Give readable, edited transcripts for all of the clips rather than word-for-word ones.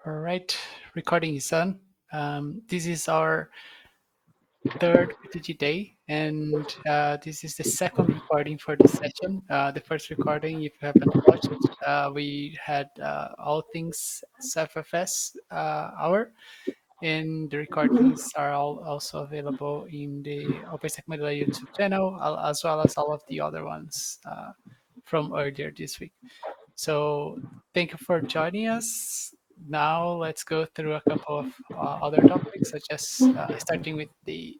All right, recording is on. This is our third PTG day, and this is the second recording for this session. The first recording, if you haven't watched, we had all things SFFS hour, and the recordings are all also available in the OpenStack Manila YouTube channel, as well as all of the other ones from earlier this week. So thank you for joining us. Now let's go through a couple of other topics, such as starting with the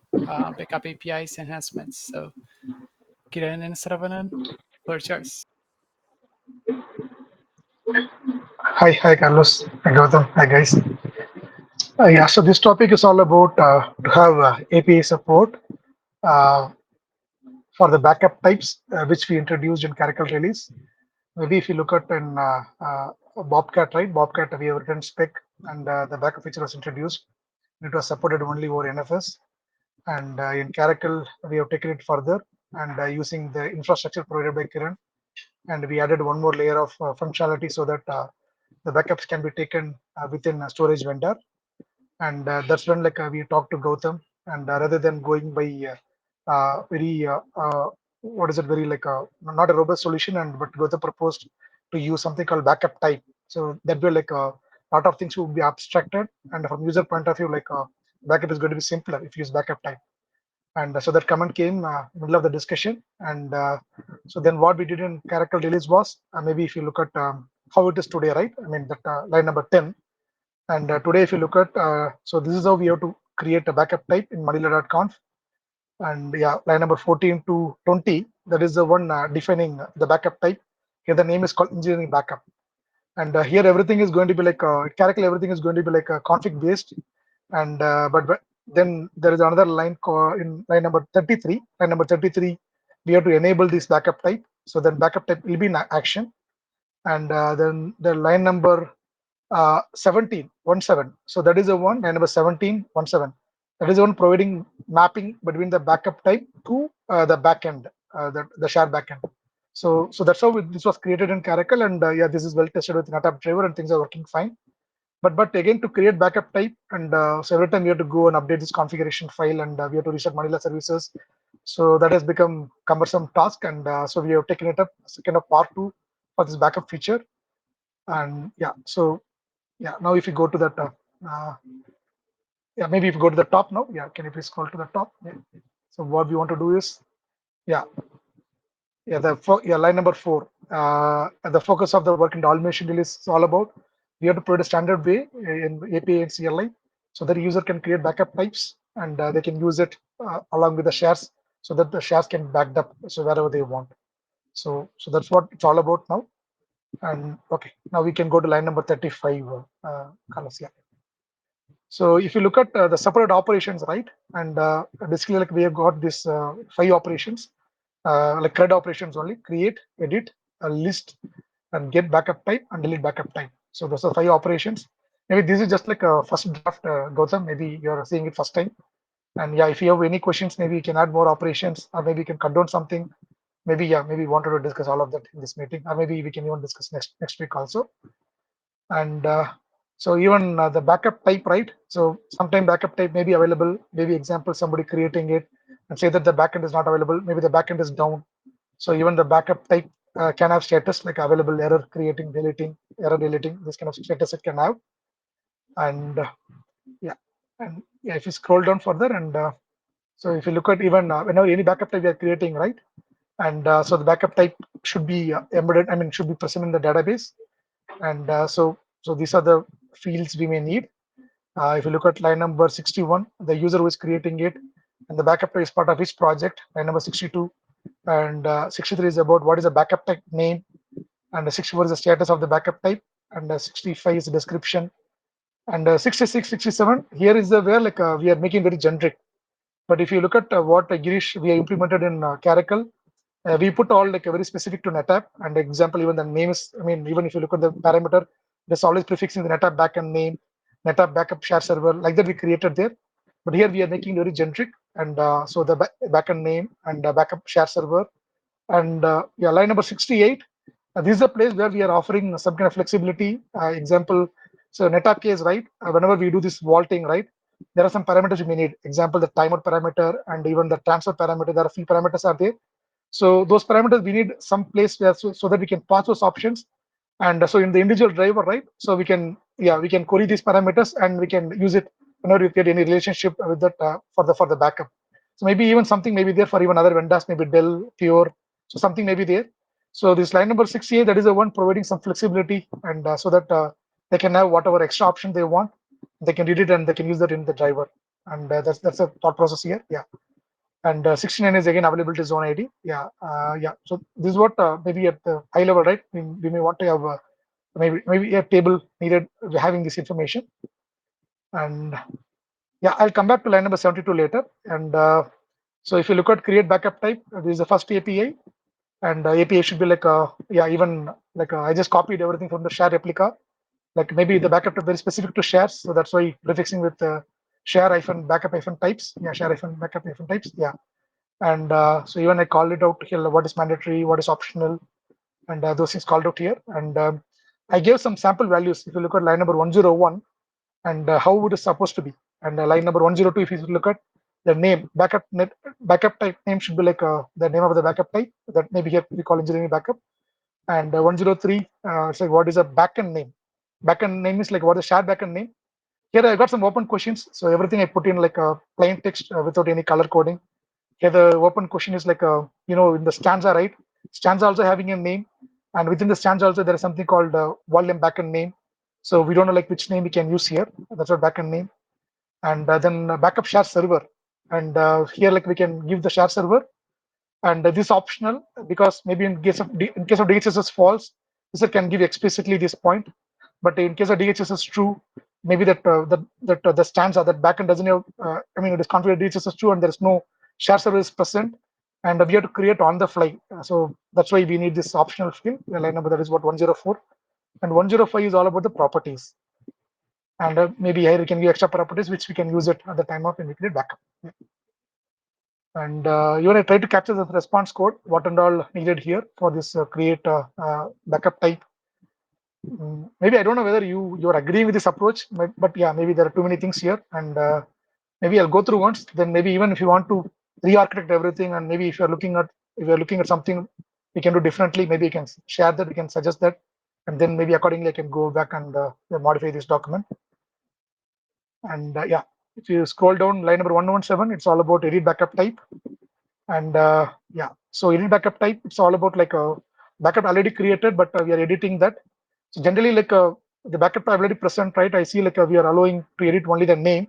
backup APIs enhancements. So Kiran and Saravanan, floor is yours. Hi, Carlos. Hi, Gautam. Hi, guys. Yeah, so this topic is all about to have API support uh, for the backup types, which we introduced in Caracal release. Maybe if you look at in Bobcat, right? Bobcat, we have written spec, and the backup feature was introduced. It was supported only over NFS, and in Caracal, we have taken it further and using the infrastructure provided by Kiran, and we added one more layer of functionality so that the backups can be taken within a storage vendor. And that's when like we talked to Gautam, and rather than going by very what is it, very like not a robust solution, and but Gautam proposed to use something called backup type. So that way like a lot of things will be abstracted, and from user point of view, like backup is going to be simpler if you use backup type. And so that comment came middle of the discussion, and so then what we did in Caracal release was maybe if you look at how it is today, right? I mean that line number 10. And today, if you look at, so this is how we have to create a backup type in Manila.conf. And yeah, line number 14 to 20, that is the one defining the backup type. Here, the name is called engineering backup. And here, everything is going to be like, Caracal, everything is going to be like config based. And but then there is another line in line number 33. Line number 33, we have to enable this backup type. So then backup type will be in action. And then the line number 17 17, so that is the one, and number 17 17, that is the one providing mapping between the backup type to the backend, the shared backend. So that's how this was created in Caracal, and yeah, this is well tested with NetApp driver, and things are working fine. But again, to create backup type, and so every time we have to go and update this configuration file, and we have to reset Manila services. So that has become cumbersome task, and so we have taken it up as a kind of part two for this backup feature. And yeah, so yeah, now if you go to that, uh, yeah, maybe if you go to the top now, yeah, can you please scroll to the top? Yeah. So what we want to do is, yeah, yeah, yeah, line number 4. The focus of the work in the automation release is all about we have to provide a standard way in API and CLI so that the user can create backup types, and they can use it along with the shares so that the shares can be backed up so wherever they want. So that's what it's all about now. And okay, now we can go to line number 35, Carlos. Yeah. So if you look at the separate operations, right, and basically like we have got this 5 operations, like CRUD operations only: create, edit, list, and get backup type, and delete backup type. So those are 5 operations. Maybe this is just like a first draft, Gautam. Maybe you're seeing it first time. And yeah, if you have any questions, maybe you can add more operations, or maybe you can cut down something. Maybe yeah, maybe we wanted to discuss all of that in this meeting, or maybe we can even discuss next week also. And so even the backup type, right? So sometime backup type may be available. Maybe example, somebody creating it and say that the backend is not available. Maybe the backend is down. So even the backup type can have status like available, error creating, deleting, error deleting. This kind of status it can have. And yeah, and yeah, if you scroll down further, and so if you look at even whenever any backup type we are creating, right? And so the backup type should be embedded. I mean, should be present in the database. And so these are the fields we may need. If you look at line number 61, the user who is creating it, and the backup type is part of his project. Line number 62, and 63 is about what is the backup type name, and 64 is the status of the backup type, and 65 is the description, and 66, 67 here is the where like we are making very generic. But if you look at what Girish we have implemented in Caracal, we put all like a very specific to NetApp. And example, even the name is, I mean, even if you look at the parameter, there's always prefixing the NetApp backend name, NetApp backup share server, like that we created there. But here we are making very generic, and so the backend name and backup share server, and yeah, line number 68. This is a place where we are offering some kind of flexibility. Example, So netap case, right? Whenever we do this vaulting, right, there are some parameters we need. Example, the timer parameter and even the transfer parameter. There are a few parameters are there. So those parameters we need some place where so that we can pass those options. And so in the individual driver, right? So we can we can query these parameters and we can use it whenever you get any relationship with that for the backup. So maybe even something may be there for even other vendors, maybe Dell, Pure. So something may be there. So this line number 6A, that is the one providing some flexibility and so that they can have whatever extra option they want. They can read it and they can use that in the driver. And that's a thought process here. Yeah. And 69 is again availability zone ID. Yeah. So this is what maybe at the high level, right? We may want to have maybe a table needed having this information. And yeah, I'll come back to line number 72 later. And so if you look at create backup type, this is the first API, and API should be like even like I just copied everything from the share replica. Like maybe the backup type very specific to shares, so that's why prefixing with share hyphen backup hyphen types. Yeah, share hyphen backup hyphen types. Yeah, and so even I called it out here. What is mandatory? What is optional? And those things called out here. And I gave some sample values. If you look at line number 101 and how it is supposed to be, and line number 102, if you look at the name backup type name should be like the name of the backup type that maybe here we call engineering backup. And 103, it's like what is a backend name? Backend name is like what is shared backend name. Here I got some open questions, so everything I put in like a plain text without any color coding. Here the open question is like in the stanza, right? Stanza also having a name, and within the stanza also there is something called volume backend name. So we don't know like which name we can use here. That's our backend name. And then backup share server. And here like we can give the share server, and this optional because maybe in case of DHS is false, user can give explicitly this point. But in case of DHS is true, maybe the stanza that backend doesn't have. It is configured DHS is true and there is no share service present, and we have to create on the fly. So that's why we need this optional field. The line number that is what 104, and 105 is all about the properties. And maybe here we can give extra properties which we can use it at the time of immediate backup. And even I try to capture the response code, what and all needed here for this create backup type. Maybe I don't know whether you're agreeing with this approach, but yeah, maybe there are too many things here, and maybe I'll go through once. Then maybe even if you want to re-architect everything, and maybe if you're looking at something we can do differently, maybe you can share that, we can suggest that, and then maybe accordingly I can go back and modify this document. And yeah, if you scroll down line number 117, it's all about edit backup type. And yeah, so edit backup type, it's all about like a backup already created, but we are editing that. So generally, like the backup already present, right? I see like we are allowing to edit only the name,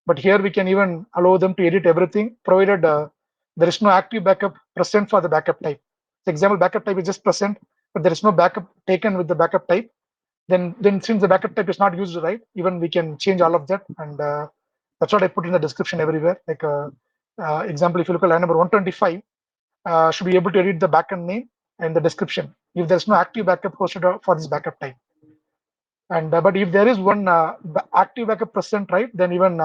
but here we can even allow them to edit everything, provided there is no active backup present for the backup type. For example, backup type is just present, but there is no backup taken with the backup type. Then since the backup type is not used, right? Even we can change all of that, and that's what I put in the description everywhere. Like example, if you look at line number 125, should be able to edit the backend name and the description if there's no active backup hosted for this backup type. And but if there is one active backup present, right, then even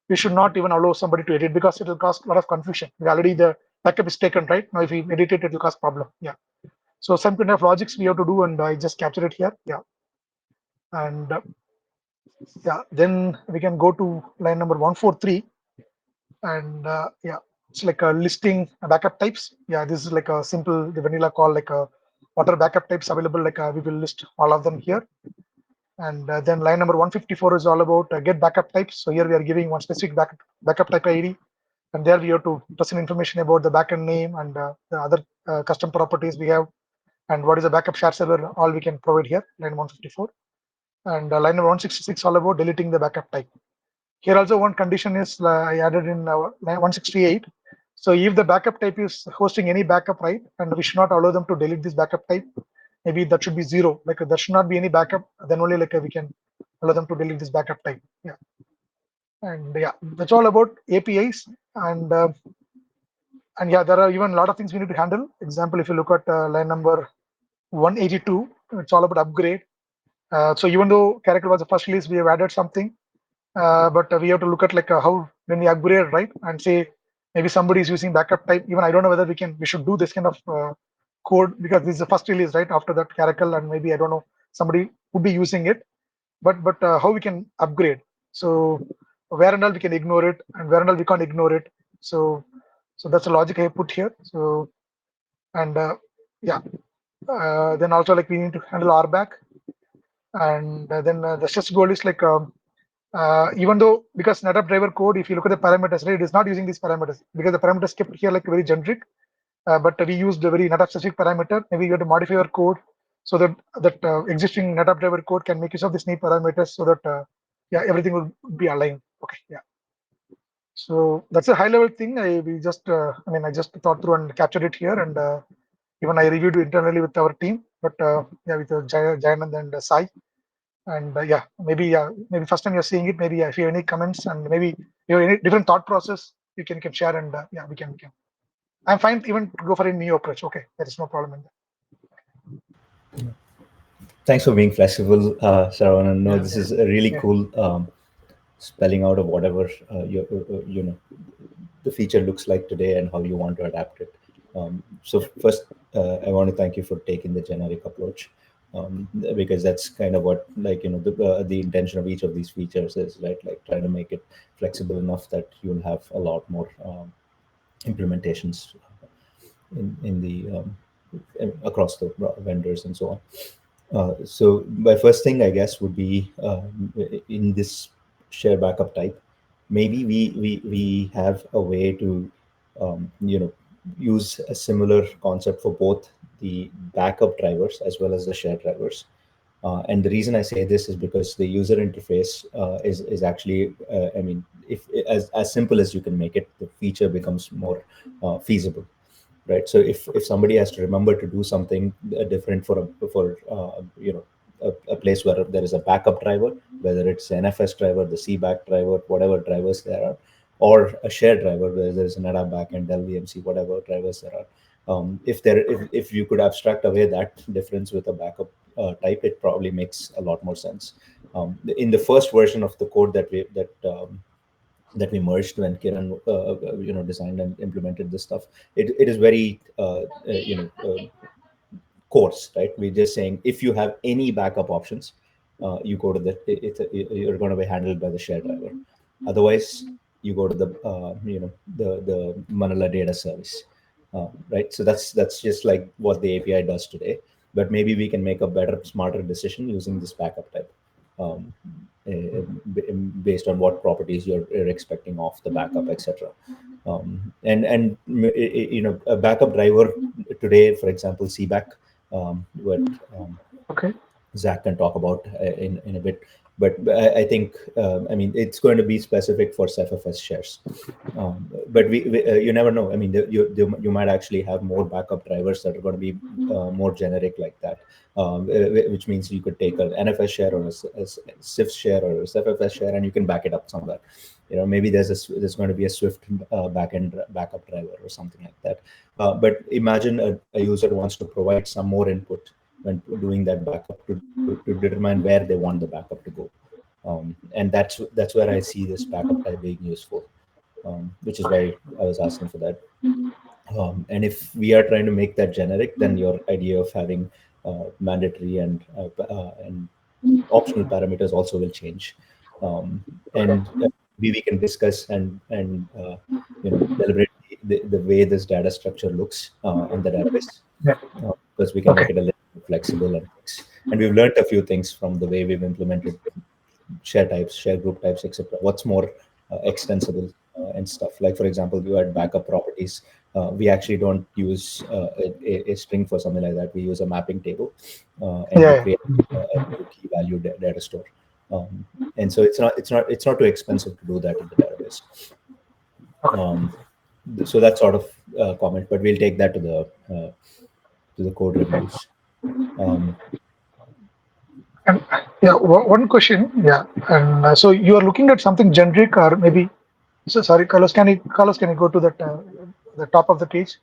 we should not even allow somebody to edit because it will cause a lot of confusion. Already the backup is taken, right? Now if we edit it, it will cause problem. Yeah. So some kind of logics we have to do, and I just capture it here. Yeah. And yeah, then we can go to line number 143, and yeah, it's like a listing backup types. Yeah, this is like a simple the vanilla call, like a what are backup types available, like we will list all of them here. And then line number 154 is all about get backup types. So here we are giving one specific backup type ID, and there we have to present information about the backend name and the other custom properties we have, and what is the backup share server, all we can provide here, line 154. And line number 166 all about deleting the backup type. Here also one condition is I added in 168. So if the backup type is hosting any backup, right, and we should not allow them to delete this backup type, maybe that should be 0. Like there should not be any backup. Then only like we can allow them to delete this backup type. Yeah, and yeah, that's all about APIs. And yeah, there are even a lot of things we need to handle. Example, if you look at line number 182, it's all about upgrade. So even though character was the first release, we have added something. But we have to look at like how when we upgrade, right, and say maybe somebody is using backup type. Even I don't know whether we should do this kind of code because this is the first release, right, after that Caracal, and maybe I don't know somebody would be using it. but how we can upgrade. So where and all we can ignore it, and where and all we can't ignore it. So that's the logic I put here. So and yeah, then also like we need to handle R back, and then the stress goal is like even though because NetApp driver code, if you look at the parameters, right, it is not using these parameters because the parameters kept here like very generic. But we used a very NetApp specific parameter. Maybe you have to modify your code so that existing NetApp driver code can make use of these new parameters so that yeah, everything will be aligned. Okay, yeah. So that's a high level thing. I mean I just thought through and captured it here, and even I reviewed internally with our team. But yeah, with Jayanand and Sai, and maybe first time you're seeing it. Maybe if you have any comments and maybe you have any different thought process, you can share, and yeah, we can. I'm fine even to go for a new approach. Okay, there is no problem in that. Thanks for being flexible, Saravanan. No, Yeah. this is a really Yeah. cool spelling out of whatever the feature looks like today and how you want to adapt it. So first, I want to thank you for taking the generic approach, because that's kind of what, like, the intention of each of these features is, right? Like trying to make it flexible enough that you'll have a lot more implementations in the across the vendors and so on. So my first thing, I guess, would be in this share backup type. Maybe we have a way to, use a similar concept for both the backup drivers as well as the share drivers. And the reason I say this is because the user interface is actually, I mean, if as simple as you can make it, the feature becomes more feasible, right? So if somebody has to remember to do something different for a place where there is a backup driver, whether it's an NFS driver, the CBAC driver, whatever drivers there are, or a shared driver where there is an NetApp backend, Dell VMC, whatever drivers there are. If you could abstract away that difference with a backup type, it probably makes a lot more sense. In the first version of the code that we merged when Kiran designed and implemented this stuff. It is very course, right? We're just saying if you have any backup options, you go to you're going to be handled by the share driver. Otherwise, you go to the Manila data service, right? So that's just like what the API does today. But maybe we can make a better, smarter decision using this backup type. Um, Based on what properties you're expecting off the backup, etc. And a backup driver today, for example, CBAC, what Okay. Zach can talk about in a bit. But I think, I mean, it's going to be specific for SFFS shares. But you never know. I mean, you might actually have more backup drivers that are going to be more generic like that, which means you could take an NFS share or a SIF share or a SFFS share, and you can back it up somewhere. Maybe there's going to be a Swift backend backup driver or something like that. But imagine a user wants to provide some more input when doing that backup to determine where they want the backup to go. And that's where I see this backup type being useful, which is why I was asking for that. And if we are trying to make that generic, then your idea of having mandatory and optional parameters also will change. And we can discuss and deliberate the way this data structure looks in the database, Yeah. because we can Okay. make it a little more flexible and fix. And we've learned a few things from the way we've implemented share types, share group types, etc. What's more extensible and stuff. Like, for example, you had backup properties. We actually don't use a string for something like that. We use a mapping table, and we Yeah. create a new key value data store. And so it's not too expensive to do that in the database. Okay. Um, so that's sort of comment, but we'll take that to the code reviews. Um, And yeah, one question. Yeah, and so you are looking at something generic or maybe. So sorry, Carlos, can you go to that the top of the page?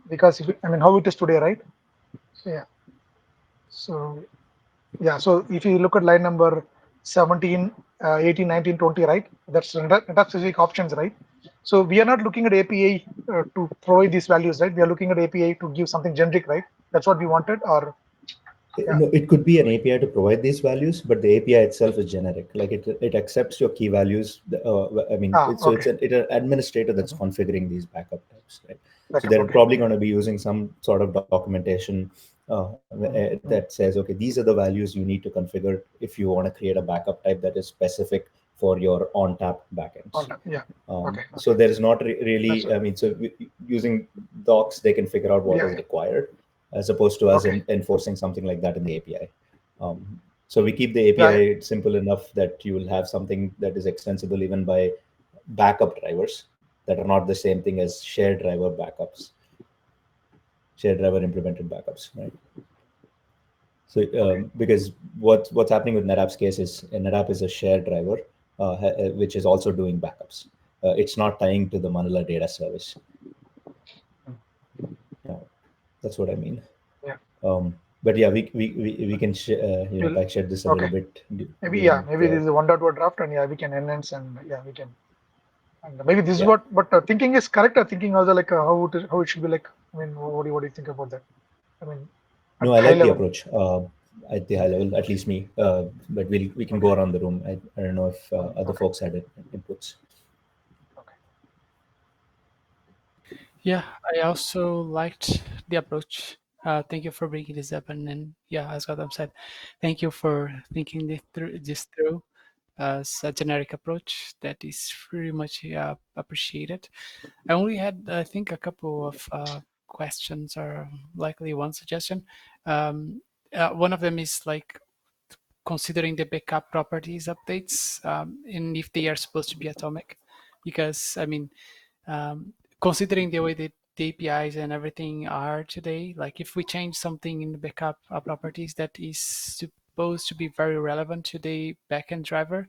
Because I mean how it is today, right? So yeah. So yeah. So if you look at line number 17, 18, 19, 20, right? That's NetApp specific options, right? So we are not looking at API to provide these values, right? We are looking at API to give something generic, right? That's what we wanted, or Yeah. No, it could be an API to provide these values, but the API itself is generic. Like it accepts your key values. I mean, so Okay. it's an administrator that's Mhm. configuring these backup types, right? So Backup. they're Okay. probably going to be using some sort of documentation Mhm. that says, okay, these are the values you need to configure if you want to create a backup type that is specific for your on-tap backends. Yeah. Okay. So Okay. there is not That's really, I mean, so using docs, they can figure out what yeah. is required as opposed to us Okay. enforcing something like that in the API. So we keep the Yeah. API simple enough that you will have something that is extensible even by backup drivers that are not the same thing as shared driver implemented backups, right? So Okay. because what's happening with NetApp's case is NetApp is a shared driver, which is also doing backups. It's not tying to the Manila data service. Mm. Yeah, that's what I mean. Yeah. But yeah, we can We'll, back shed this a little okay. bit Maybe yeah. during Maybe this the is a 1.1 draft, and yeah, we can enhance and yeah, we can. And maybe this is yeah. what. But thinking is correct. Thinking also like how it should be like. I mean, what do you think about that? I mean, at No, I high like the level. approach at the high level, at least me. But we can go Okay. around the room. I don't know if other Okay. folks had inputs. Okay. Yeah, I also liked the approach. Thank you for bringing this up, and yeah, as Gautam said, thank you for thinking this through as a generic approach. That is very much appreciated. I only had, I think, a couple of questions or likely one suggestion. Um, one of them is like considering the backup properties updates and if they are supposed to be atomic, because I mean considering the way that the APIs and everything are today, like if we change something in the backup properties that is supposed to be very relevant to the backend driver,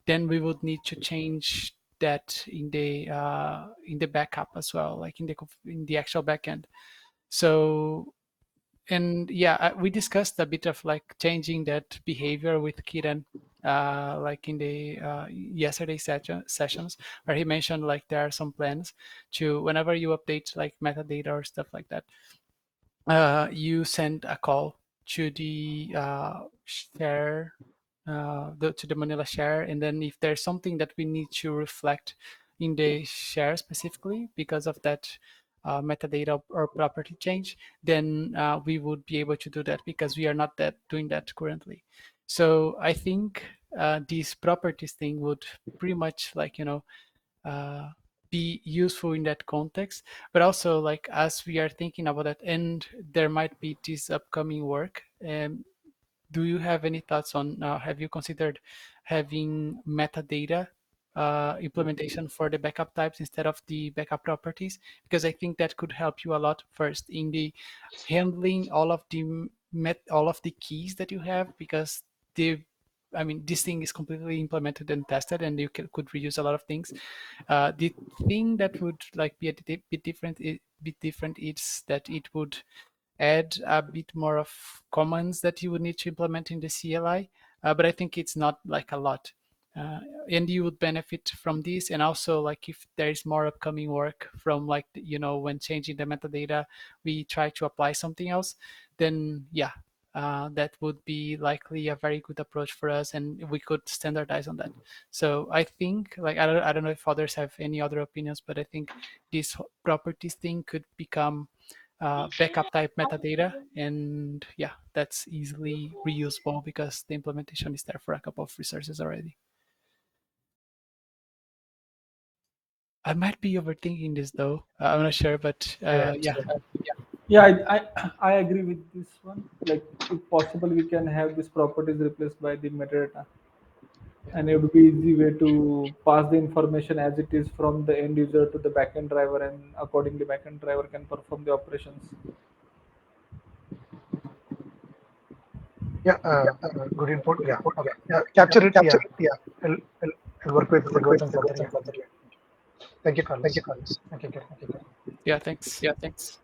then we would need to change that in the backup as well, like in the actual backend. So and yeah, we discussed a bit of like changing that behavior with Kiran, like in the yesterday sessions, where he mentioned like there are some plans to whenever you update like metadata or stuff like that, you send a call to the share, to the Manila share, and then if there's something that we need to reflect in the share specifically because of that metadata or property change, then we would be able to do that because we are not that doing that currently. So I think this properties thing would pretty much like uh, be useful in that context, but also like as we are thinking about that and there might be this upcoming work, do you have any thoughts on have you considered having metadata implementation for the backup types instead of the backup properties? Because I think that could help you a lot first in the handling all of the all of the keys that you have, because the I mean this thing is completely implemented and tested and you could reuse a lot of things. The thing that would like be a bit different, is that it would add a bit more of commands that you would need to implement in the CLI, but I think it's not like a lot. Uh, and you would benefit from this, and also like if there is more upcoming work from like when changing the metadata, we try to apply something else, then yeah, that would be likely a very good approach for us, and we could standardize on that. So I think like I don't know if others have any other opinions, but I think this properties thing could become backup type metadata, and yeah, that's easily reusable because the implementation is there for a couple of resources already. I might be overthinking this though. I'm not sure, but Yeah. yeah. Yeah, I agree with this one. Like, if possible, we can have these properties replaced by the metadata, and it would be easy way to pass the information as it is from the end user to the backend driver, and accordingly, backend driver can perform the operations. Yeah. Good input. Yeah. Okay. Yeah. Capture it. Yeah. I'll, I'll work with the Gautam further. Yeah. Thank you, Carlos. Thank you, Kiran. Yeah, thanks.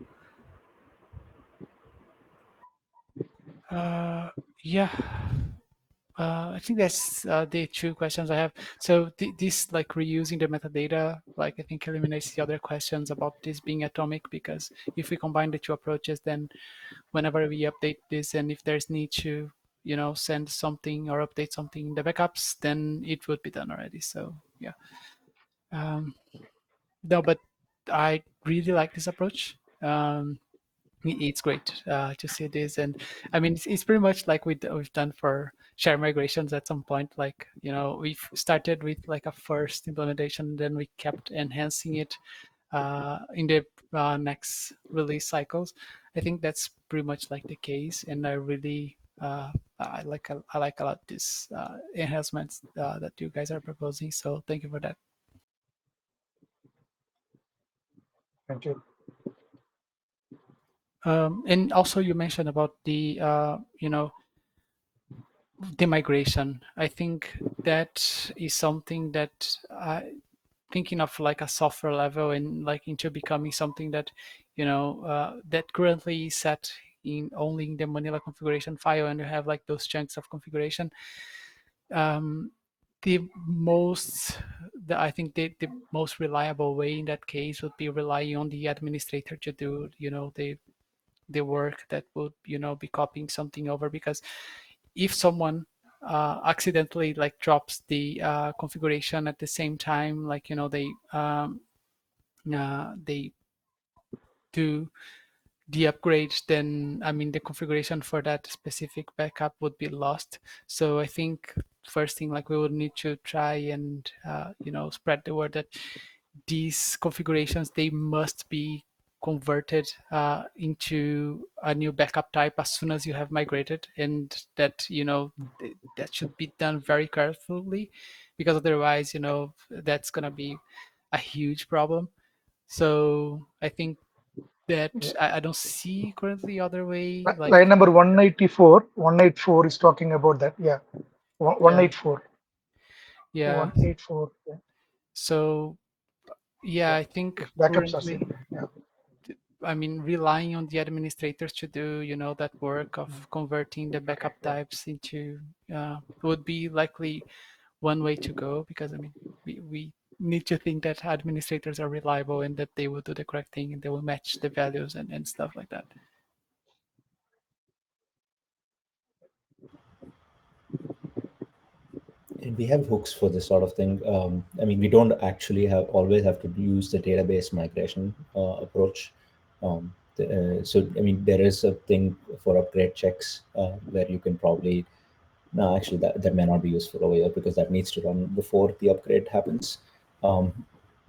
uh yeah, I think that's the two questions I have. So this like reusing the metadata, like I think eliminates the other questions about this being atomic, because if we combine the two approaches, then whenever we update this and if there's need to, send something or update something in the backups, then it would be done already. So yeah. Um, no, but I really like this approach. It's great to see this, and I mean it's pretty much like we've done for share migrations at some point. Like we've started with like a first implementation, then we kept enhancing it in the next release cycles. I think that's pretty much like the case, and I really I like a lot these enhancements that you guys are proposing. So thank you for that. Thank you. And also you mentioned about the migration. I think that is something that thinking of like a software level and like into becoming something that that currently is set in only in the Manila configuration file, and you have like those chunks of configuration. Um, the most I think the most reliable way in that case would be relying on the administrator to do the work that would be copying something over, because if someone accidentally like drops the configuration at the same time, like they do the upgrade, then I mean the configuration for that specific backup would be lost. So I think first thing, like we would need to try and spread the word that these configurations, they must be converted into a new backup type as soon as you have migrated, and that that should be done very carefully, because otherwise that's going to be a huge problem. So I think Yeah. that I don't see currently other way, Line like number 184. 184 is talking about that. Yeah. yeah, 184. yeah. 184. Yeah. So yeah, Yeah. I think If backups are currently, seen. Yeah. I mean, relying on the administrators to do, that work of converting the Okay. backup Yeah. types into would be likely one way to go, because I mean, we need to think that administrators are reliable and that they will do the correct thing and they will match the values and stuff like that. And we have hooks for this sort of thing. I mean, we don't actually have always have to use the database migration approach. So, I mean, there is a thing for upgrade checks where you can probably no, actually, that may not be useful over here because that needs to run before the upgrade happens. Um,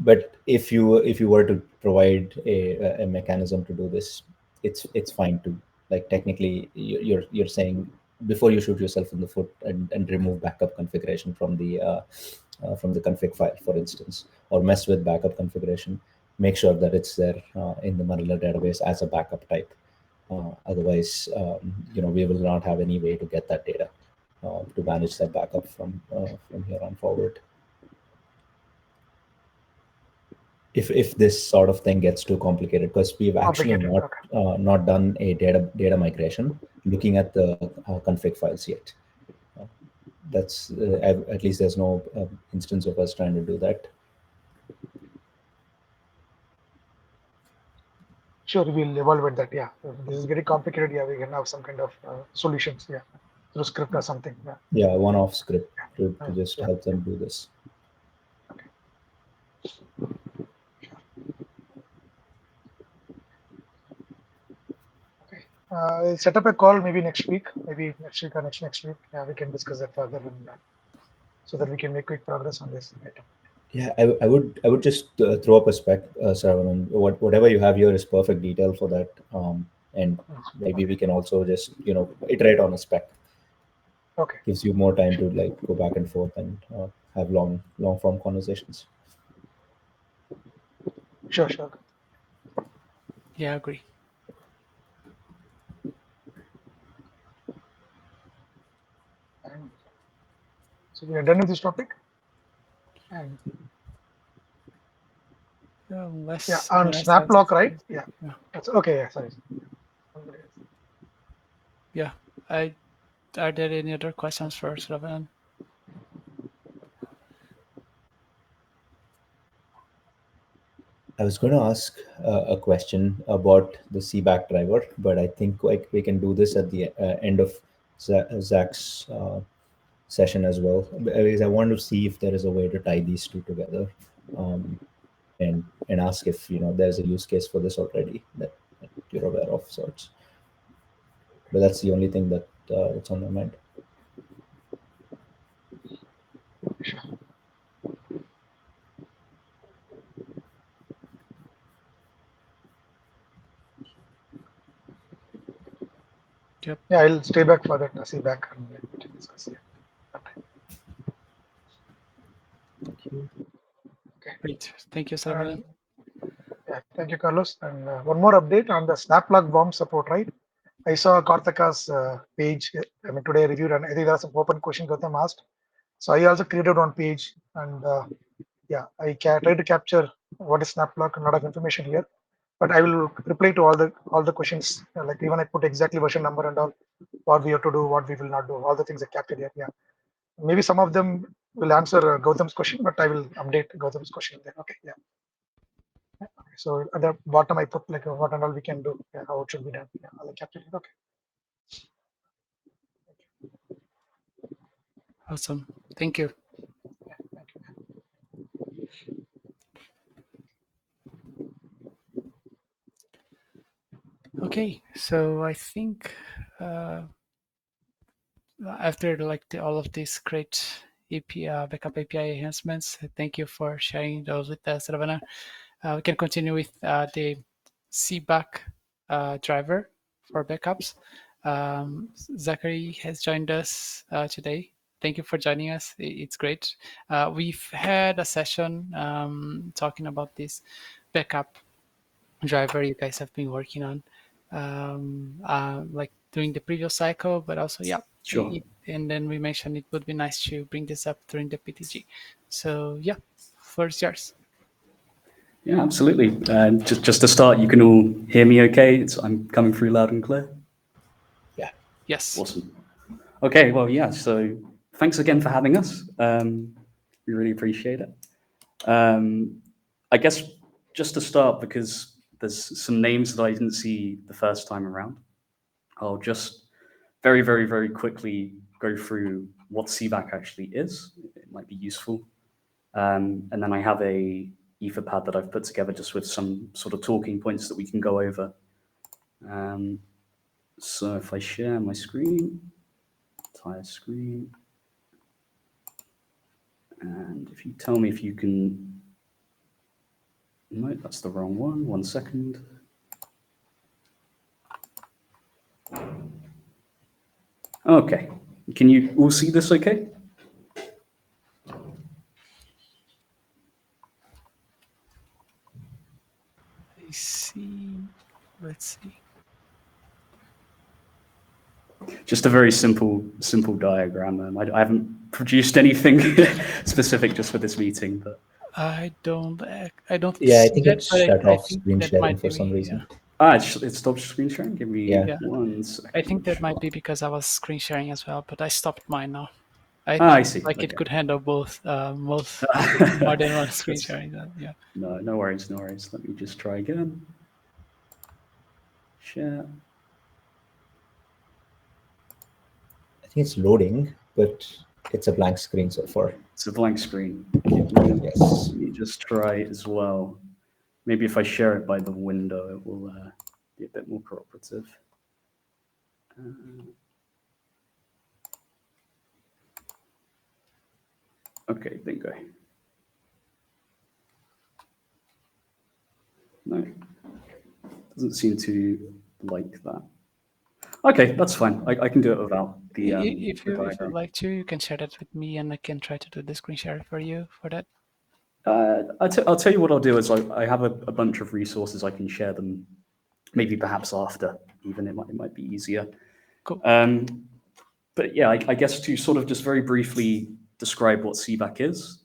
but if you were to provide a mechanism to do this, it's fine to like technically you're saying before you shoot yourself in the foot and remove backup configuration from the config file, for instance, or mess with backup configuration. Make sure that it's there in the Manila database as a backup type. Otherwise, we will not have any way to get that data to manage that backup from here on forward. If this sort of thing gets too complicated, because we've actually Complicated. not Okay. not done a data migration looking at the config files yet. Uh, that's at least there's no instance of us trying to do that. Sure, we'll evaluate that. Yeah. If this is very complicated. Yeah, we can have some kind of solutions. Yeah. Through script or something. Yeah. Yeah, one-off script to Mm, just yeah. help them do this. Okay. Okay. We'll set up a call maybe next week. Maybe next week or next week. Yeah, we can discuss that further, and so that we can make quick progress on this item. Yeah, I would just throw up a spec, Saravanan. Whatever you have here is perfect detail for that, and Mm, maybe we okay. can also just iterate on a spec. Okay. Gives you more time to like go back and forth and have long form conversations. Sure. Sure. Yeah, I agree. And so we are done with this topic. And yeah, Unless on someone else snap has lock, right? something. Yeah. Yeah, That's okay. Yeah. Sorry. yeah. I Are there any other questions for Sravan? I was going to ask a question about the CBAC driver, but I think like we can do this at the end of Zach's session as well, because I want to see if there is a way to tie these two together, um, and ask if there's a use case for this already that you're aware of sorts. But that's the only thing that it's on my mind. Yep. Yeah, I'll stay back for that. See back and we can discuss here. Thank you. Great. Thank you, And Sravan. yeah, thank you, Carlos. And one more update on the SnapLog bomb support, right? I saw Karthika's page. I mean, today I reviewed, and I think there are some open questions that them asked. So I also created one page, and yeah, I tried to capture what is SnapLog, a lot of information here. But I will reply to all the questions. Like even I put exactly version number and all, what we have to do, what we will not do, all the things I captured here. Yeah, maybe some of them will answer Gautam's question, but I will update Gautam's question there. Okay, yeah. So at the bottom, I put like what and all we can do, yeah, how it should be done. Yeah, I'll capture it. Okay. Awesome. Thank you. Yeah, thank you. Okay, so I think uh, after all of these great backup API enhancements, thank you for sharing those with us, Ravana. We can continue with the CBAC driver for backups. Zachary has joined us today. Thank you for joining us. It's great. We've had a session talking about this backup driver you guys have been working on, like during the previous cycle, but also, yeah, Sure. and then we mentioned it would be nice to bring this up during the PTG. So, yeah, first yours. Yeah, absolutely. Just to start, you can all hear me okay? I'm coming through loud and clear? Yeah. Yes. Awesome. Okay, well, yeah, so thanks again for having us. We really appreciate it. I guess just to start, because there's some names that I didn't see the first time around, I'll just very, very, very quickly go through what CBAC actually is. It might be useful. And then I have a Etherpad that I've put together just with some sort of talking points that we can go over. So if I share my screen, entire screen, and if you tell me if you can, no, that's the wrong one. 1 second. Okay, can you all see this okay? I see. Let's see. Just a very simple diagram. I haven't produced anything specific just for this meeting, but I don't Yeah, I see think that, it but shut I off think screen that sharing might for be some me. Yeah. reason. it stopped screen sharing. Give me Yeah. Yeah. 1 I second. think that might be because I was screen sharing as well, but I stopped mine now. I I thought see. like it Okay. could handle both, more than one screen sharing. Yeah. No worries. Let me just try again. Share. I think it's loading, but it's a blank screen so far. It's a blank screen. Yes. Let me just try it as well. Maybe if I share it by the window, it will be a bit more cooperative. Okay, bingo. No, doesn't seem to like that. Okay, that's fine. I can do it without the If you'd diagram. like to, you can share that with me, and I can try to do the screen share for you for that. I'll tell you what I'll do is I have a bunch of resources. I can share them, maybe perhaps after. Even it might be easier. Cool. But yeah, I guess to sort of just very briefly describe what CBAC is.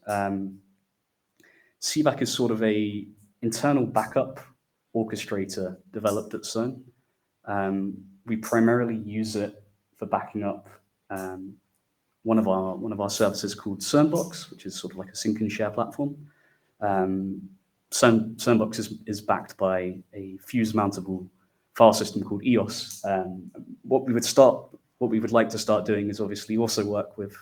CBAC is sort of a internal backup orchestrator developed at CERN. We primarily use it for backing up one of our services called CernBox, which is sort of like a sync and share platform. CernBox is backed by a fuse mountable file system called EOS. What we would like to start doing is obviously also work with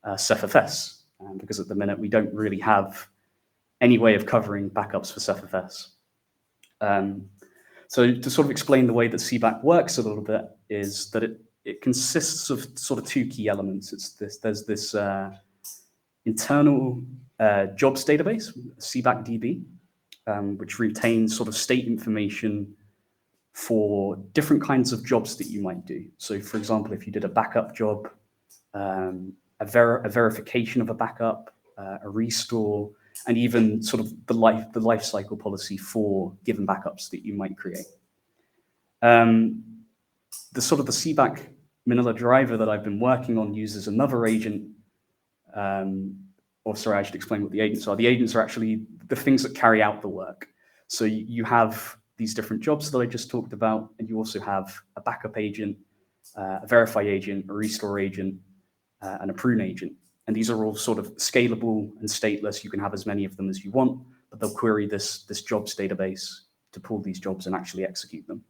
CephFS, because at the minute we don't really have any way of covering backups for CephFS. So to sort of explain the way that CBAC works a little bit is that it consists of sort of two key elements. There's this internal jobs database, CBAC DB, which retains sort of state information for different kinds of jobs that you might do. So for example, if you did a backup job, a verification of a backup, a restore, and even sort of the life cycle policy for given backups that you might create. The CBAC Manila driver that I've been working on uses another agent. Or sorry, I should explain what the agents are. The agents are actually the things that carry out the work. So you have these different jobs that I just talked about, and you also have a backup agent, a verify agent, a restore agent, and a prune agent. And these are all sort of scalable and stateless. You can have as many of them as you want, but they'll query this jobs database to pull these jobs and actually execute them.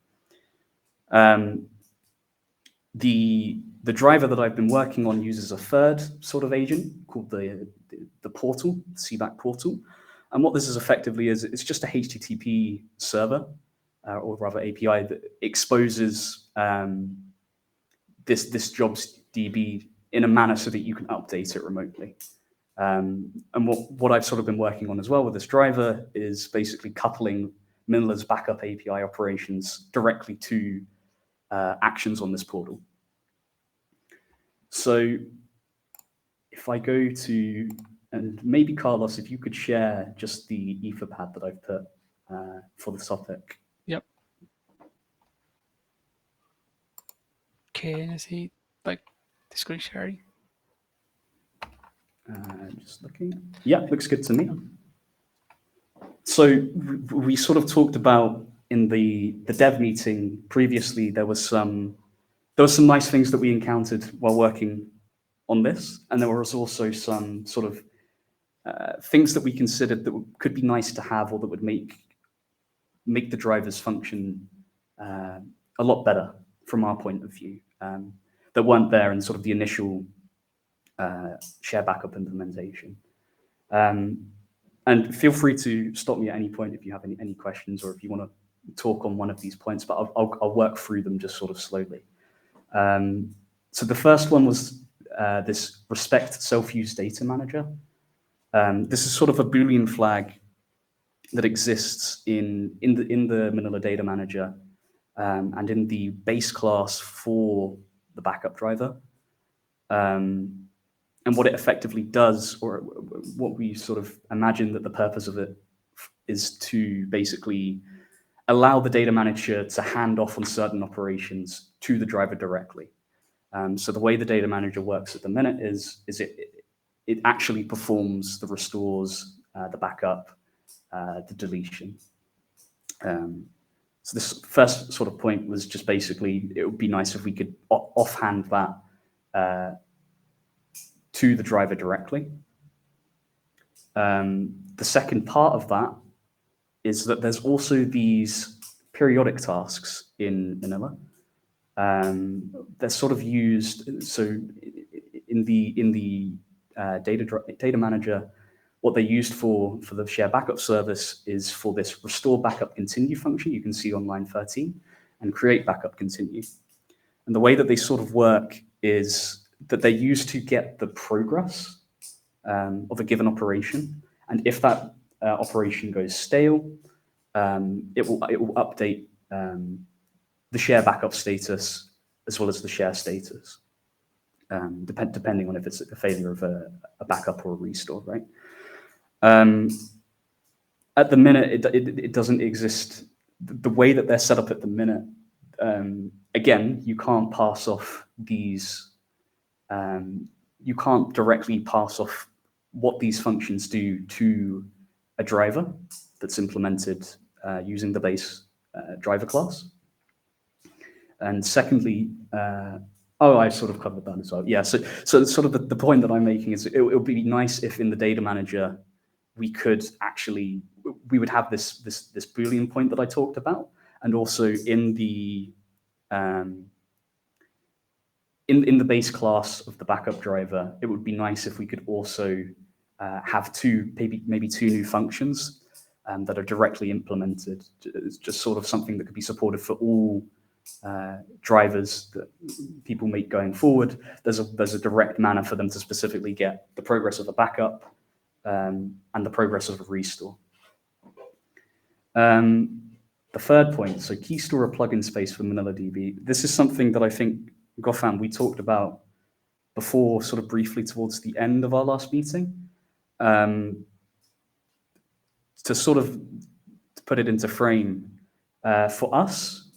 The driver that I've been working on uses a third sort of agent called the portal, the CBAC portal. And what this is effectively is it's just a HTTP server, or rather API, that exposes this jobs DB in a manner so that you can update it remotely. And what I've sort of been working on as well with this driver is basically coupling Manila's backup API operations directly to actions on this portal. So if I go to, and maybe Carlos, if you could share just the Etherpad that I've put for the topic. Yep. Can I see like the screen sharing? Just looking. Yeah, looks good to me. So we sort of talked about in the dev meeting previously, there was some nice things that we encountered while working on this, and there was also some sort of things that we considered that could be nice to have, or that would make the drivers function a lot better from our point of view, that weren't there in sort of the initial share backup implementation. And feel free to stop me at any point if you have any questions, or if you want to talk on one of these points, but I'll work through them just sort of slowly. So the first one was this respect self-use data manager. This is sort of a Boolean flag that exists in the Manila data manager, and in the base class for the backup driver. And what it effectively does, or what we sort of imagine that the purpose of it is to basically allow the data manager to hand off on certain operations to the driver directly. So the way the data manager works at the minute is it actually performs the restores, the backup, the deletion. So this first sort of point was just basically, it would be nice if we could offhand that to the driver directly. The second part of that is that there's also these periodic tasks in Manila. They're sort of used, so in the data manager, what they used for the share backup service is for this restore backup continue function you can see on line 13, and create backup continue. And the way that they sort of work is that they're used to get the progress of a given operation. And if that operation goes stale, it will update the share backup status as well as the share status, depending on if it's a failure of a backup or a restore, right? At the minute, it doesn't exist. The way that they're set up at the minute, again, you can't pass off these, you can't directly pass off what these functions do to a driver that's implemented using the base driver class. And secondly, Oh, I sort of covered that as well. Yeah. So sort of the point that I'm making is it would be nice if in the data manager we could actually we would have this Boolean point that I talked about, and also in the um, in the base class of the backup driver, it would be nice if we could also have maybe two new functions that are directly implemented. It's just sort of something that could be supported for all drivers that people make going forward. There's a direct manner for them to specifically get the progress of a backup and the progress of a restore. The third point, so key store a plugin space for ManilaDB. This is something that I think, Goffam, we talked about before, sort of briefly towards the end of our last meeting. To sort of put it into frame, for us,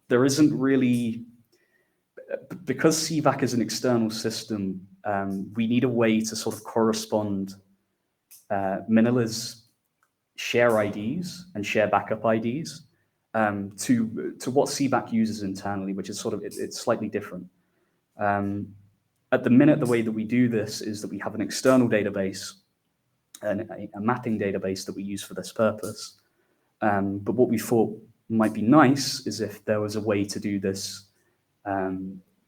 there isn't really, because CVAC is an external system, we need a way to sort of correspond Manila's share IDs and share backup IDs to what CVAC uses internally, which is sort of, it's slightly different. At the minute, the way that we do this is that we have an external database, and a mapping database that we use for this purpose. But what we thought might be nice is if there was a way to do this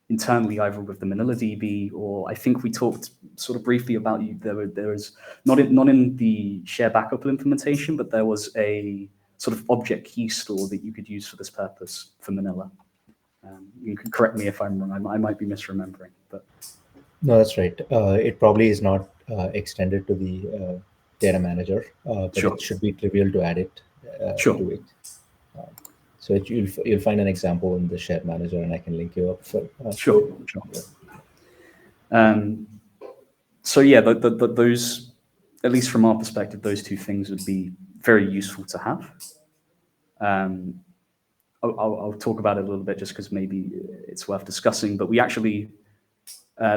internally, either with the ManilaDB, or I think we talked sort of briefly about there was not in the share backup implementation, but there was a sort of object key store that you could use for this purpose for Manila. You can correct me if I'm wrong. I might be misremembering, but No, that's right. It probably is not extended to the data manager, but sure, it should be trivial to add it sure, to it. So you'll find an example in the shared manager, and I can link you up for sure, to it. sure. So yeah, those, at least from our perspective, those two things would be very useful to have. I'll talk about it a little bit just because maybe it's worth discussing, but we actually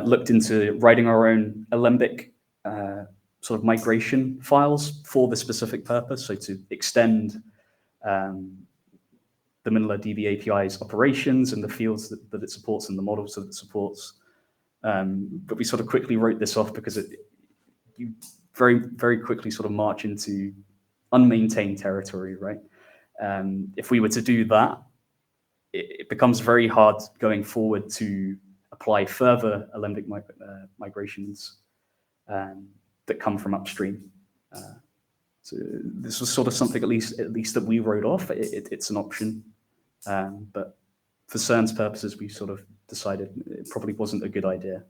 looked into writing our own Alembic sort of migration files for this specific purpose, so to extend the ManilaDB API's operations and the fields that it supports and the models that it supports. But we sort of quickly wrote this off because you very, very quickly sort of march into unmaintained territory, right? If we were to do that, it becomes very hard going forward to apply further Alembic migrations that come from upstream. So this was sort of something at least that we wrote off. It's an option, but for CERN's purposes, we sort of decided it probably wasn't a good idea.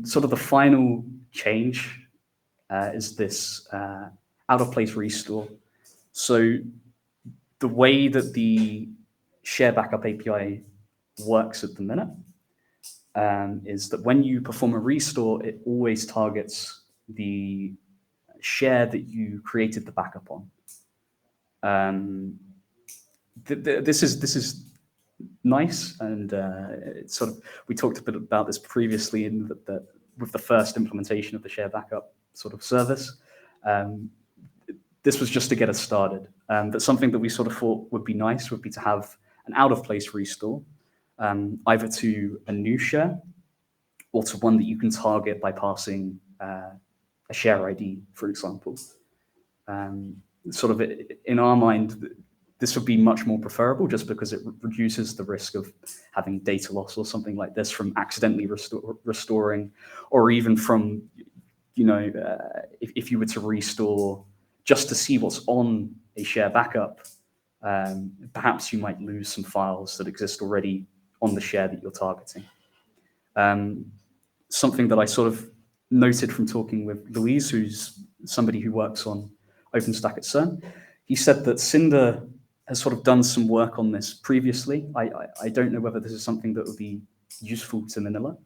Sort of the final change is this out of place restore. So the way that the share backup API works at the minute is that when you perform a restore, it always targets the share that you created the backup on. This is nice, and it's sort of, we talked a bit about this previously in that with the first implementation of the share backup sort of service. This was just to get us started, but something that we sort of thought would be nice would be to have an out of place restore, either to a new share or to one that you can target by passing a share ID, for example. Sort of in our mind, this would be much more preferable just because it reduces the risk of having data loss or something like this from accidentally restoring, or even from, if you were to restore just to see what's on a share backup, perhaps you might lose some files that exist already on the share that you're targeting. Something that I sort of noted from talking with Louise, who's somebody who works on OpenStack at CERN, he said that Cinder has sort of done some work on this previously. I don't know whether this is something that would be useful to Manila,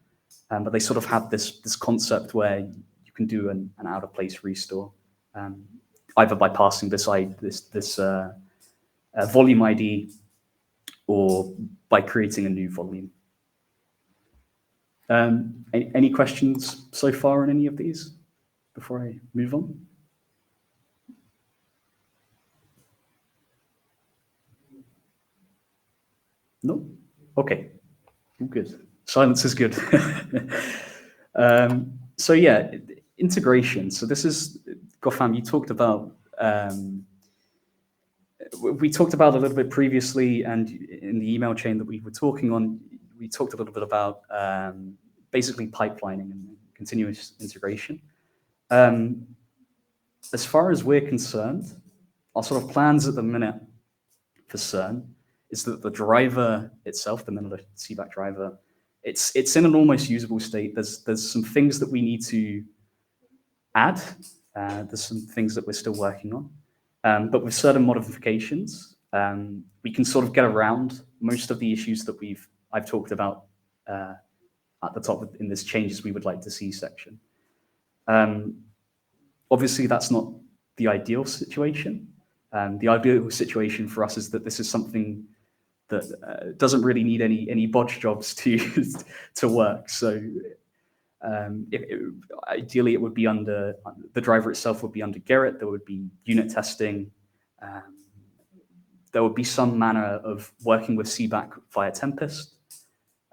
but they sort of have this concept where you can do an out of place restore, either by passing this volume ID or by creating a new volume. Any questions so far on any of these before I move on? No? Okay. All good. Silence is good. So yeah, integration. So this is Gotham. You talked about. We talked about a little bit previously, and in the email chain that we were talking on, we talked a little bit about basically pipelining and continuous integration. Um, as far as we're concerned, our sort of plans at the minute for CERN is that the driver itself, the Manila CBAC driver, it's in an almost usable state. There's some things that we need to add. There's some things that we're still working on, but with certain modifications, we can sort of get around most of the issues that I've talked about at the top in this changes we would like to see section. Obviously, that's not the ideal situation. The ideal situation for us is that this is something that doesn't really need any bodge jobs to to work. So ideally, it would be under the driver itself would be under Gerrit. There would be unit testing. Um, there would be some manner of working with CBAC via Tempest.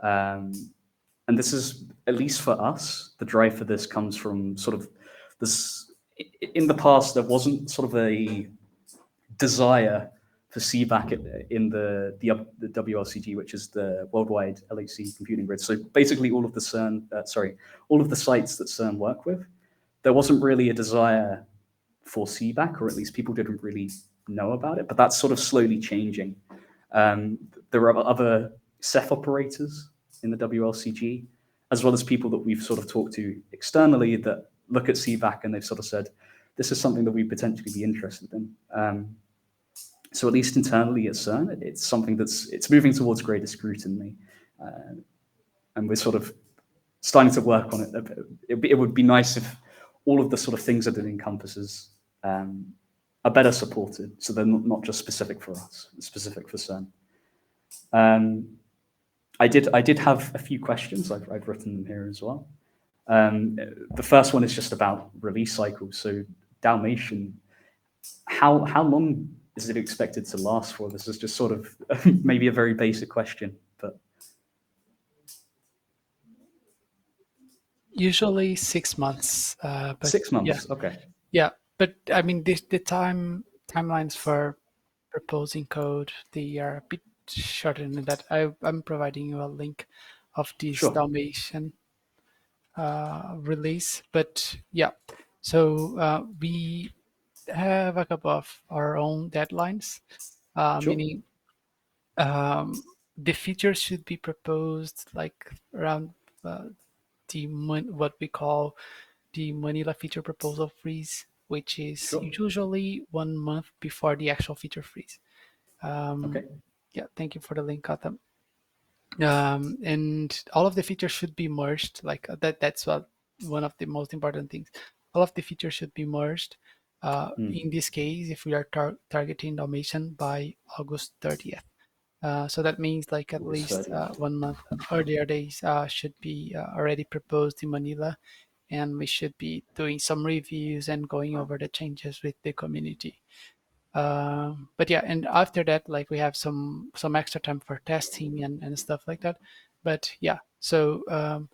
And this is, at least for us, the drive for this comes from sort of this. In the past, there wasn't sort of a desire for CBAC in the WLCG, which is the Worldwide LHC Computing Grid. So basically, all of the all of the sites that CERN work with, there wasn't really a desire for CBAC, or at least people didn't really know about it. But that's sort of slowly changing. There are other Ceph operators in the WLCG, as well as people that we've sort of talked to externally that look at CBAC and they've sort of said, this is something that we potentially be interested in. So at least internally at CERN, it's something it's moving towards greater scrutiny. And we're sort of starting to work on it. It would be nice if all of the sort of things that it encompasses are better supported, so they're not just specific for us, specific for CERN. I did have a few questions. I've written them here as well. The first one is just about release cycles. So Dalmatian, how long is it expected to last for? This is just sort of maybe a very basic question, but Usually 6 months. But 6 months. Okay. yeah. But I mean, the timelines for proposing code, they are a bit shorter than that. I'm providing you a link of this Sure. Dalmatian release. But yeah, so we have a couple of our own deadlines, Sure. meaning the features should be proposed like around what we call the Manila feature proposal freeze, which is Sure. usually 1 month before the actual feature freeze. Okay. Yeah, thank you for the link, Gautam. And all of the features should be merged. Like that's one of the most important things. All of the features should be merged. In this case, if we are targeting automation by August 30th. So that means like at August least 30th. 1 month earlier, they should be already proposed in Manila, and we should be doing some reviews and going over the changes with the community. But yeah, and after that, like we have some extra time for testing and stuff like that. But yeah, so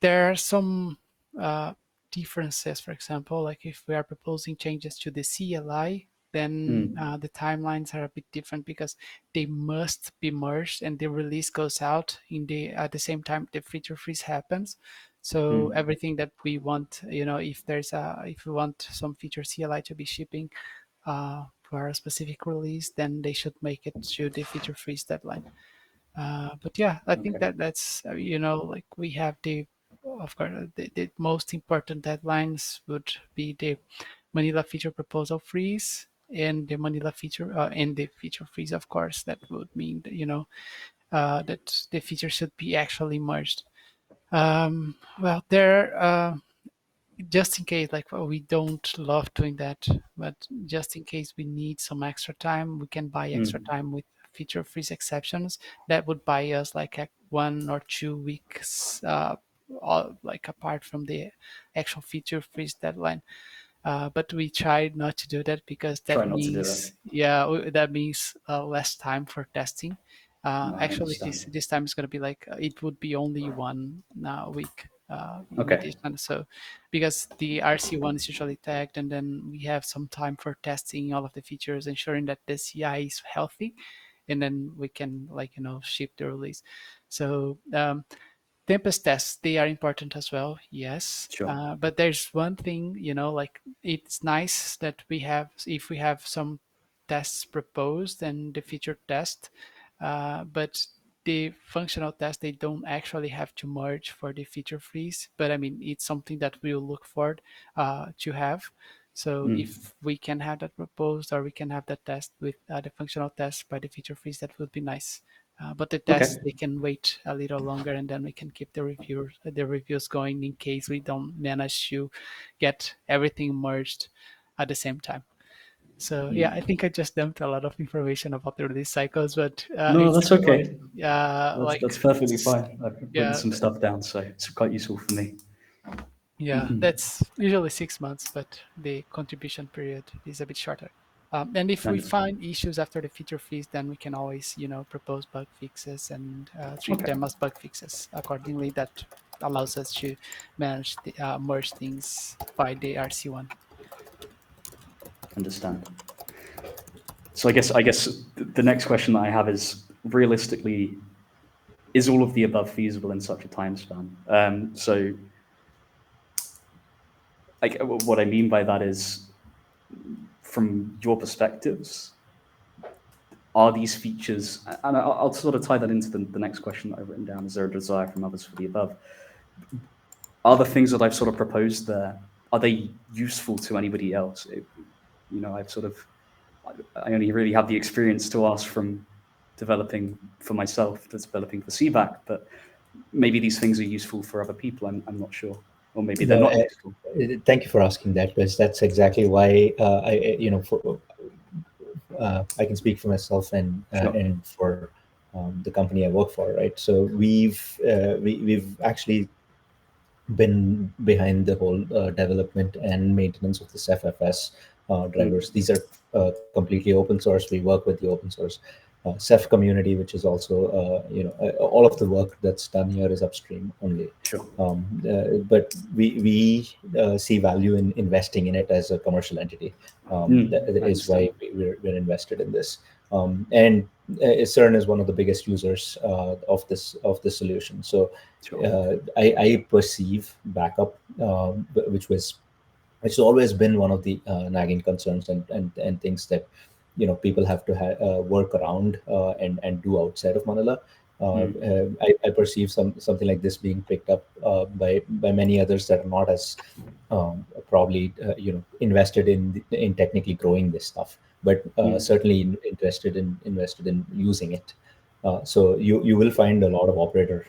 there are some uh, differences. For example, like if we are proposing changes to the CLI, then the timelines are a bit different because they must be merged and the release goes out in the at the same time the feature freeze happens. So everything that we want, if we want some feature CLI to be shipping for a specific release, then they should make it to the feature freeze deadline. But yeah, I think Okay. that's like we have of course, the most important deadlines would be the Manila feature proposal freeze and the Manila feature and the feature freeze. Of course, that would mean that, that the feature should be actually merged. Well, there. Just in case, like, well, we don't love doing that, but just in case we need some extra time, we can buy extra time with feature freeze exceptions. That would buy us like 1 or 2 weeks, like apart from the actual feature freeze deadline. But we try not to do that because Try that not to do that. means, yeah, that means less time for testing. I Actually, understand. this time it's going to be like it would be only 1 week in Okay. addition. So because the RC1 is usually tagged, and then we have some time for testing all of the features, ensuring that the CI is healthy, and then we can like ship the release. So Tempest tests, they are important as well, yes. Sure. But there's one thing, like it's nice that if we have some tests proposed and the feature test, but the functional test, they don't actually have to merge for the feature freeze. But I mean, it's something that we'll look forward to have. So Mm. if we can have that proposed, or we can have that test with the functional test by the feature freeze, that would be nice. But the Okay. tests, they can wait a little longer, and then we can keep the reviews going in case we don't manage to get everything merged at the same time. So yeah, I think I just dumped a lot of information about the release cycles, but No, it's that's about okay. That's perfectly fine. I've written yeah, some stuff down, so it's quite useful for me. yeah, that's usually 6 months, but the contribution period is a bit shorter. And if I we understand. find issues after the feature freeze, then we can always, propose bug fixes and treat Okay. them as bug fixes accordingly. That allows us to merge things by the RC1. Understand. So I guess the next question that I have is realistically, is all of the above feasible in such a time span? So what I mean by that is, from your perspectives, are these features, and I'll sort of tie that into the next question that I've written down, is there a desire from others for the above? Are the things that I've sort of proposed there, are they useful to anybody else? I've sort of, I only really have the experience to ask from developing for myself, that's developing for CVAC, but maybe these things are useful for other people. I'm not sure, or maybe they're No, not useful. thank you for asking that, because that's exactly why I can speak for myself Sure. and for the company I work for, right? So we've actually been behind the whole development and maintenance of this FFS drivers. Mm. These are completely open source. We work with the open source Ceph community, which is also all of the work that's done here is upstream only. Sure. But we see value in investing in it as a commercial entity. That I is understand. why we're invested in this. And CERN is one of the biggest users of this solution. So Sure. I perceive backup, which has always been one of the nagging concerns and things that people have to work around and do outside of Manila. Mm. I perceive something like this being picked up by many others that are not as probably invested in technically growing this stuff, but Mm. certainly invested in using it. So you will find a lot of operator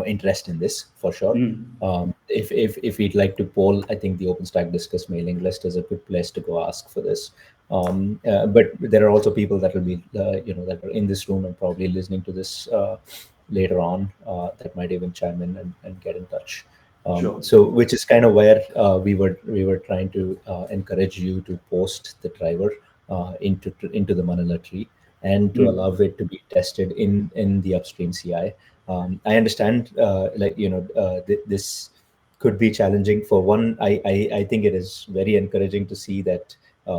interest in this for sure. Mm. If we'd like to poll, I think the OpenStack Discuss mailing list is a good place to go ask for this. But there are also people that will be that are in this room and probably listening to this later on, that might even chime in and get in touch. Sure. So which is kind of where we were trying to encourage you to post the driver into the Manila tree, and to allow Mm. it to be tested in the upstream CI. I understand, this could be challenging. For one, I think it is very encouraging to see that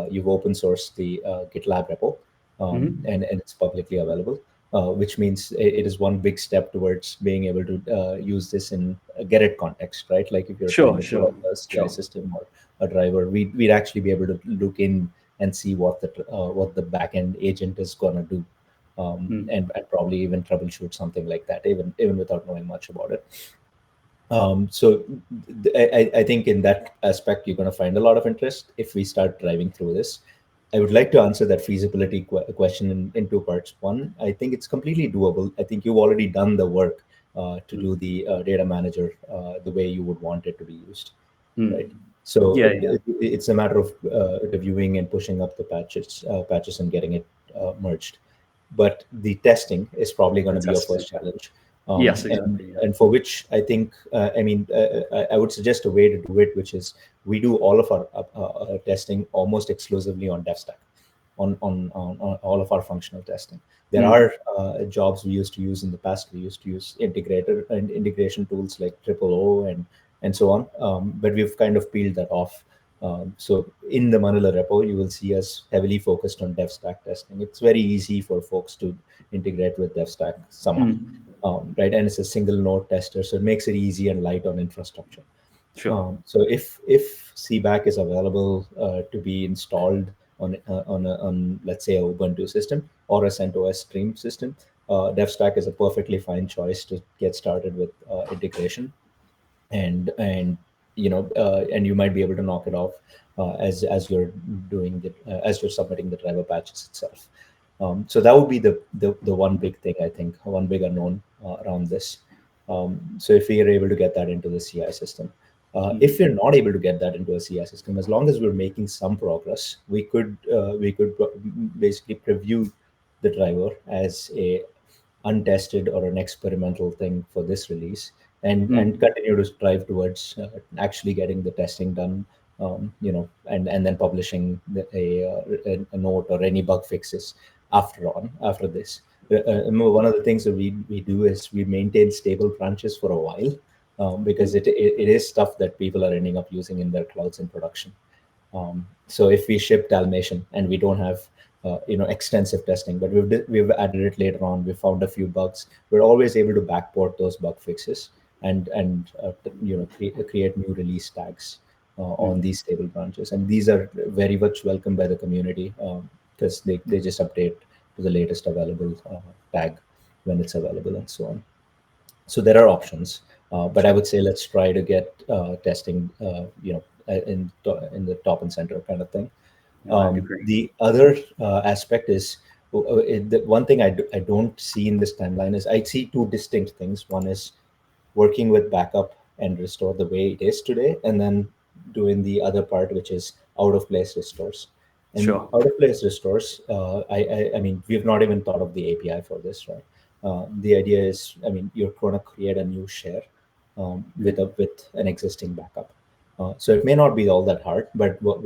you've open sourced the GitLab repo, Mm. and it's publicly available, which means it is one big step towards being able to use this in a Gerrit context, right? Like if you're trying Sure. to pull Sure. up a CI Sure. system or a driver, we'd actually be able to look in and see what the backend agent is gonna do, Mm. and probably even troubleshoot something like that, even without knowing much about it. So I think in that aspect, you're going to find a lot of interest if we start driving through this. I would like to answer that feasibility question in two parts. One, I think it's completely doable. I think you've already done the work to do Mm. the data manager the way you would want it to be used, right? Mm. So Yeah. Yeah. it's a matter of reviewing and pushing up the patches and getting it merged. But the testing is probably going The to be your testing. first challenge, Yes. and Exactly. Yeah. for which I think, I would suggest a way to do it, which is we do all of our testing almost exclusively on DevStack, on all of our functional testing. There are jobs we used to use in the past. We used to use integrator and integration tools like Triple O and so on. But we've kind of peeled that off. So in the Manila repo, you will see us heavily focused on DevStack testing. It's very easy for folks to integrate with DevStack somehow, right? And it's a single node tester, so it makes it easy and light on infrastructure. Sure. So if CBAC is available to be installed on let's say a Ubuntu system or a CentOS Stream system, DevStack is a perfectly fine choice to get started with integration, and and you might be able to knock it off as you're doing it as you're submitting the driver patches itself. So that would be the one big thing, I think, one big unknown around this. So if we are able to get that into the CI system, if we're not able to get that into a CI system, as long as we're making some progress, we could basically preview the driver as a untested or an experimental thing for this release, and continue to strive towards actually getting the testing done, and then publishing a note or any bug fixes after this. One of the things that we do is we maintain stable branches for a while, because it is stuff that people are ending up using in their clouds in production. So if we ship Dalmatian and we don't have extensive testing, but we've added it later on, we found a few bugs, we're always able to backport those bug fixes and create new release tags on these stable branches, and these are very much welcomed by the community, because they just update to the latest available tag when it's available and so on. So there are options, but I would say let's try to get testing in the top and center kind of thing. Yeah, I'd agree. The other aspect is the one thing I don't see in this timeline is I see two distinct things. One is working with backup and restore the way it is today, and then doing the other part, which is out of place restores. And Sure. out of place restores, I mean, we've not even thought of the API for this, right? The idea is, I mean, you're going to create a new share with an existing backup. So it may not be all that hard, but what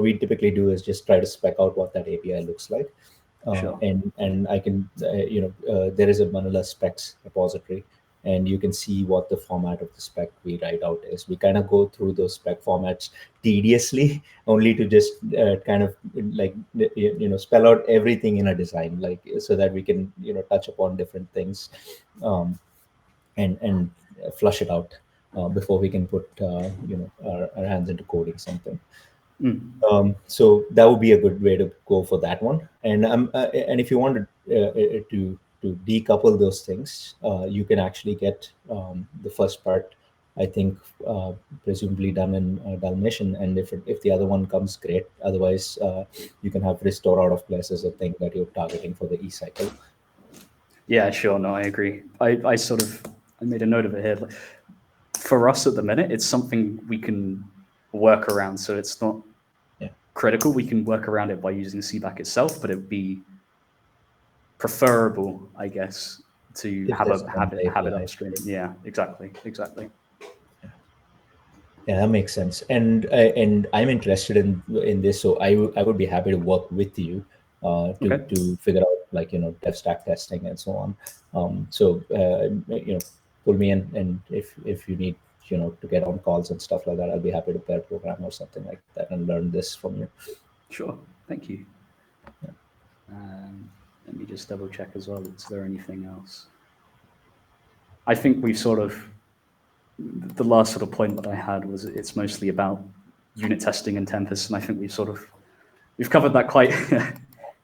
we typically do is just try to spec out what that API looks like, Sure. and I can there is a Manila specs repository, and you can see what the format of the spec we write out is. We kind of go through those spec formats tediously, only to just kind of like spell out everything in a design, like so that we can touch upon different things, and flush it out before we can put our hands into coding something. So that would be a good way to go for that one. And if you want to decouple those things, you can actually get the first part, I think, presumably done in Dalmatian. And if the other one comes, great. Otherwise, you can have restore out of place as a thing that you're targeting for the e-cycle. Yeah, sure. No, I agree. I made a note of it here. For us at the minute, it's something we can work around. So it's not critical. We can work around it by using CBAC itself, but it would be preferable, I guess, to have it upstream. Yeah, exactly. Yeah, that makes sense. And I'm interested in this, so I would be happy to work with you to figure out, like, dev stack testing and so on. So pull me in, and if you need to get on calls and stuff like that, I'll be happy to pair program or something like that and learn this from you. Sure, thank you. Let me just double check as well. Is there anything else? I think we've the last sort of point that I had was it's mostly about unit testing and Tempest, and I think we've covered that quite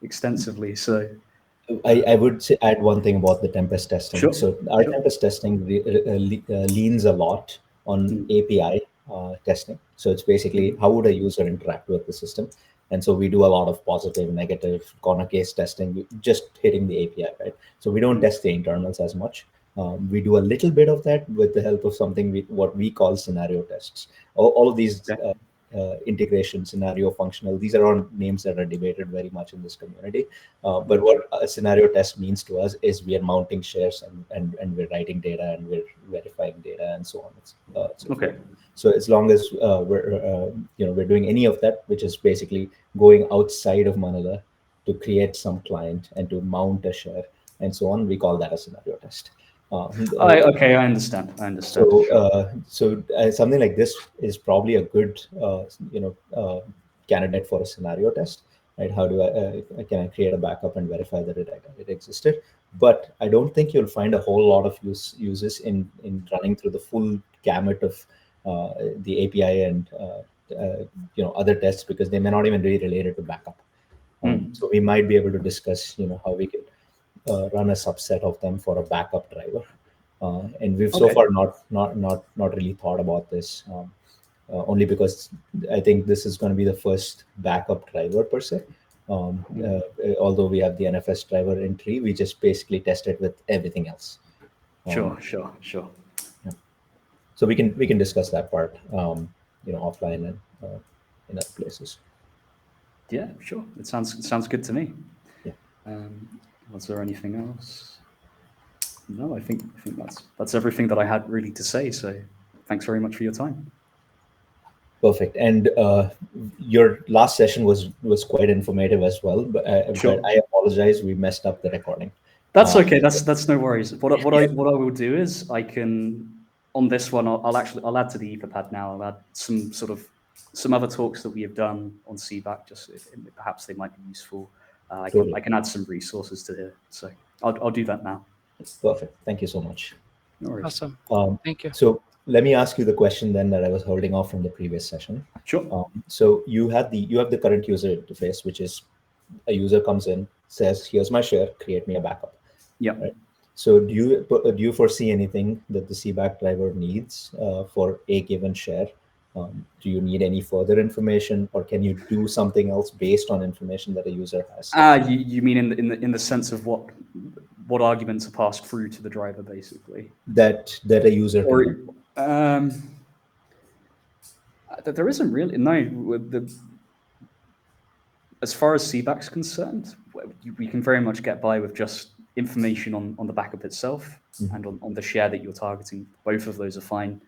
extensively. So I would say add one thing about the Tempest testing. Sure. So our Tempest testing leans a lot on API testing. So it's basically how would a user interact with the system. And so we do a lot of positive, negative, corner case testing, just hitting the API, right? So we don't test the internals as much. We do a little bit of that with the help of something what we call scenario tests. All of these integration, scenario, functional, these are all names that are debated very much in this community. But what a scenario test means to us is we are mounting shares and we're writing data and we're verifying data and so on. So as long as we're doing any of that, which is basically going outside of Manila to create some client and to mount a share and so on. We call that a scenario test. Okay, I understand. So, Sure. something like this is probably a good, candidate for a scenario test, right? How do can I create a backup and verify that it existed? But I don't think you'll find a whole lot of uses in running through the full gamut of the API and other tests, because they may not even be related to backup. So we might be able to discuss, how we can run a subset of them for a backup driver. And we've so Okay. far not really thought about this, only because I think this is going to be the first backup driver per se. Although we have the NFS driver in tree, we just basically test it with everything else. Sure. Yeah. So we can discuss that part, offline and in other places. Yeah, sure. It sounds good to me. Yeah. Was there anything else? No, I think that's everything that I had really to say. So thanks very much for your time. Perfect. And your last session was quite informative as well. But Sure. I apologize, we messed up the recording. That's okay. That's no worries. What I will do is I can, on this one, I'll add to the Etherpad now. I'll add some other talks that we have done on CBAC. Just perhaps they might be useful. I can add some resources to here. So I'll do that now. Perfect. Thank you so much. No worries. Awesome. Thank you. So let me ask you the question then that I was holding off from the previous session. Sure. So you have the current user interface, which is a user comes in, says, "Here's my share, create me a backup." Yeah. Right? So do you foresee anything that the CBAC driver needs for a given share? Do you need any further information, or can you do something else based on information that a user has? You mean in the sense of what arguments are passed through to the driver, basically? That a user can. There isn't really as far as CBAC's concerned, we can very much get by with just information on the backup itself and on the share that you're targeting. Both of those are fine.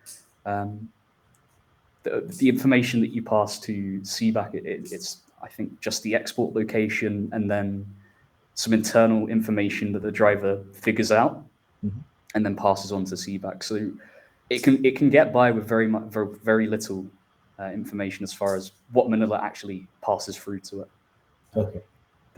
The information that you pass to CBAC, it's I think just the export location and then some internal information that the driver figures out and then passes on to CBAC. So it can get by with very little information as far as what Manila actually passes through to it. Okay.